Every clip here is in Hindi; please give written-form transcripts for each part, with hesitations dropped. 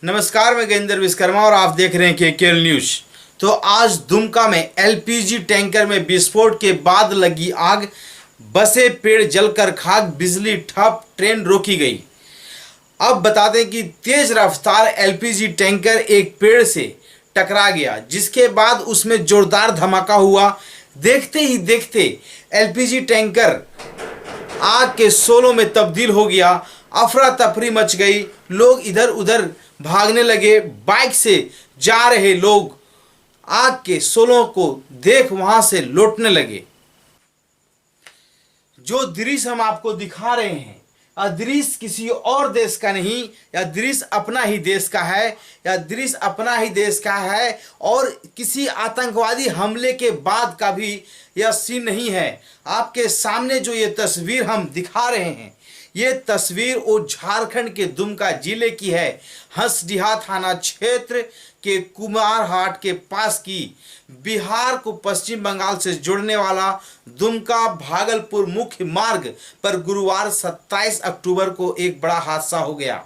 नमस्कार, मैं गजेंद्र विश्वकर्मा और आप देख रहे हैं केकेएल न्यूज। तो आज दुमका में एलपीजी टैंकर में विस्फोट के बाद लगी आग, बसें पेड़ जलकर खाक, बिजली ठप, ट्रेन रोकी गई। अब बता दें कि तेज रफ्तार एलपीजी टैंकर एक पेड़ से टकरा गया, जिसके बाद उसमें जोरदार धमाका हुआ। देखते ही देखते एलपीजी टैंकर आग के शोलों में तब्दील हो गया। अफरा तफरी मच गई, लोग इधर उधर भागने लगे। बाइक से जा रहे लोग आग के शोलों को देख वहां से लौटने लगे। जो दृश्य हम आपको दिखा रहे हैं, यह दृश्य किसी और देश का नहीं, यह दृश्य अपना ही देश का है। यह दृश्य अपना ही देश का है और किसी आतंकवादी हमले के बाद का भी यह सीन नहीं है। आपके सामने जो ये तस्वीर हम दिखा रहे हैं, ये तस्वीर वो झारखंड के दुमका जिले की है। हंसडीहा थाना क्षेत्र के कुमारहाट के पास की बिहार को पश्चिम बंगाल से जोड़ने वाला दुमका भागलपुर मुख्य मार्ग पर गुरुवार 27 अक्टूबर को एक बड़ा हादसा हो गया।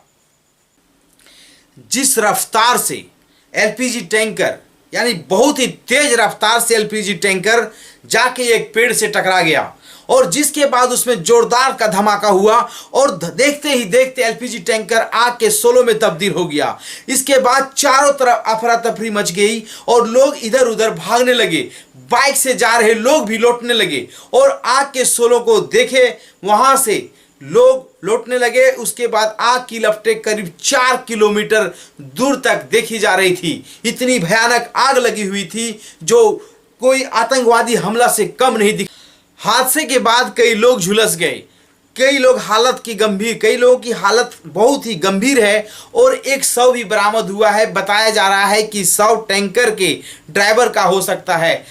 जिस रफ्तार से एलपीजी टैंकर, यानी बहुत ही तेज रफ्तार से एलपीजी टैंकर जाके एक पेड़ से टकरा गया और जिसके बाद उसमें जोरदार का धमाका हुआ और देखते ही देखते एलपीजी टैंकर आग के शोलों में तब्दील हो गया। इसके बाद चारों तरफ अफरा तफरी मच गई और लोग इधर उधर भागने लगे। बाइक से जा रहे लोग भी लौटने लगे और आग के शोलों को देखे वहां से लोग लौटने लगे। उसके बाद आग की लपटें करीब 4 किलोमीटर दूर तक देखी जा रही थी। इतनी भयानक आग लगी हुई थी जो कोई आतंकवादी हमला से कम नहीं दिखा। हादसे के बाद कई लोग झुलस गए, कई लोगों की हालत बहुत ही गंभीर है और एक शव भी बरामद हुआ है। बताया जा रहा है कि शव टैंकर के ड्राइवर का हो सकता है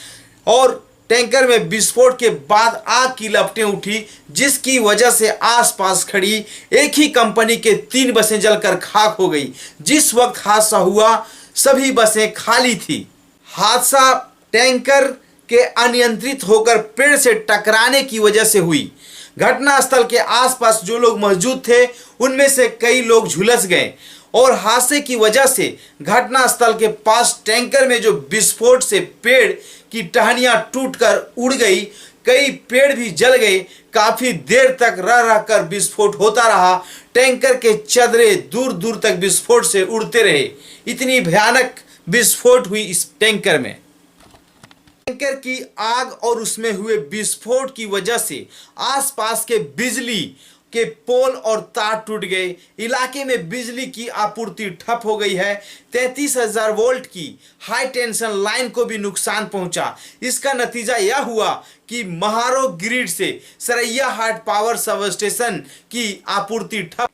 और टैंकर में विस्फोट के बाद आग की लपटें उठी, जिसकी वजह से आसपास खड़ी एक ही कंपनी के 3 बसें जलकर खाक हो गई। जिस वक्त हादसा हुआ सभी बसें खाली थी। हादसा टैंकर के अनियंत्रित होकर पेड़ से टकराने की वजह से हुई। घटनास्थल के आसपास जो लोग मौजूद थे उनमें से कई लोग झुलस गए और हादसे की वजह से घटनास्थल के पास टैंकर में जो विस्फोट से पेड़ की टहनियां टूटकर उड़ गई, कई पेड़ भी जल गए। काफी देर तक रह रहकर विस्फोट होता रहा। टैंकर के चदरे दूर दूर तक विस्फोट से उड़ते रहे। इतनी भयानक विस्फोट हुई इस टैंकर में। टैंकर की आग और उसमें हुए विस्फोट की वजह से आसपास के बिजली के पोल और तार टूट गए। इलाके में बिजली की आपूर्ति ठप हो गई है। 33,000 वोल्ट की हाई टेंशन लाइन को भी नुकसान पहुंचा। इसका नतीजा यह हुआ कि महारो ग्रिड से सरैयाहाट पावर सब स्टेशन की आपूर्ति ठप।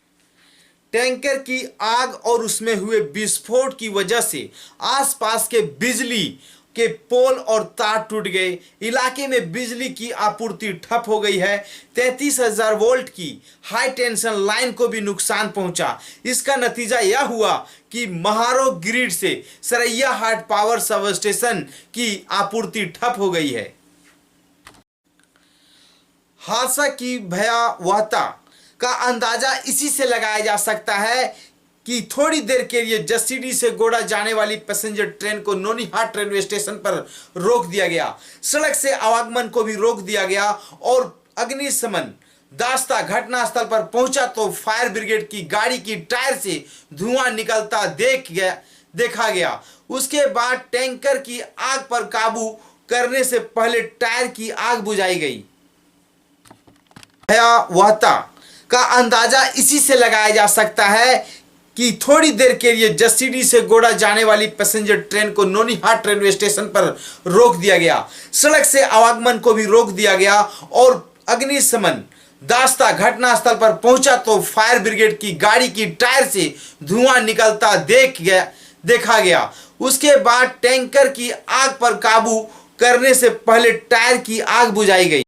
टैंकर की आग और उसमें हुए विस्फोट की वजह से आसपास के बिजली के पोल और तार टूट गए। इलाके में बिजली की आपूर्ति ठप हो गई है। 33,000 वोल्ट की हाई टेंशन लाइन को भी नुकसान पहुंचा। इसका नतीजा यह हुआ कि महारो ग्रिड से सरैयाहाट पावर सब स्टेशन की आपूर्ति ठप हो गई है। हादसा की भयावहता का अंदाजा इसी से लगाया जा सकता है कि थोड़ी देर के लिए जसीडीह से गोड़ा जाने वाली पैसेंजर ट्रेन को नोनीहाट रेलवे स्टेशन पर रोक दिया गया। सड़क से आवागमन को भी रोक दिया गया और अग्निशमन दस्ता घटनास्थल पर पहुंचा तो फायर ब्रिगेड की गाड़ी की टायर से धुआं निकलता देखा गया। उसके बाद टैंकर की आग पर काबू करने से पहले टायर की आग बुझाई गई। भयावहता का अंदाजा इसी से लगाया जा सकता है कि थोड़ी देर के लिए जसीडीह से गोड़ा जाने वाली पैसेंजर ट्रेन को नोनीहाट रेलवे स्टेशन पर रोक दिया गया। सड़क से आवागमन को भी रोक दिया गया और अग्निशमन दस्ता घटनास्थल पर पहुंचा तो फायर ब्रिगेड की गाड़ी की टायर से धुआं निकलता देखा गया। उसके बाद टैंकर की आग पर काबू करने से पहले टायर की आग बुझाई गई।